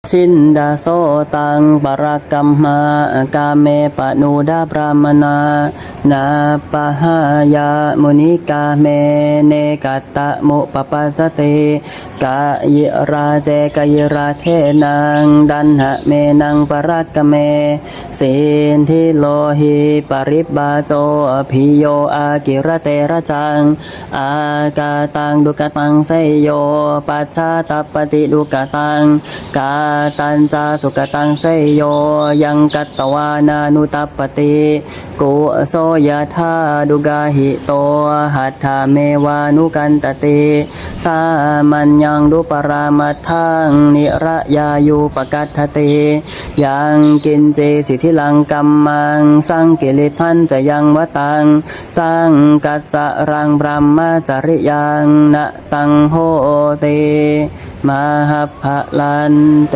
ชินดาโสตังปรกัมมากาเมปะนูดาพรามนานาปะหายามุนิกาเมเนกัตตะมุปปัสสติกายราเจกายราเทนังดันหะเมนังปรักกเมสินทิโลหิปริบบาโจพิโยอากิระเตระจังอากาตังดุกตังไสโยปัจฉาตัปปติดุกตังกาตัญจาสุกตังไสโยยังกัตตวานานุตัปปติกุโสยธาดุกาหิโตหัตถาเมวานุกันตติสามัญญังดุปรามัทธังนิระยายุปกัตถติยังกินเจสิทธิลังกัมมังสังกิริพันจะยังวตังสังกัสสะรังบรมจริยังนะตังโหติมหัพพลันเต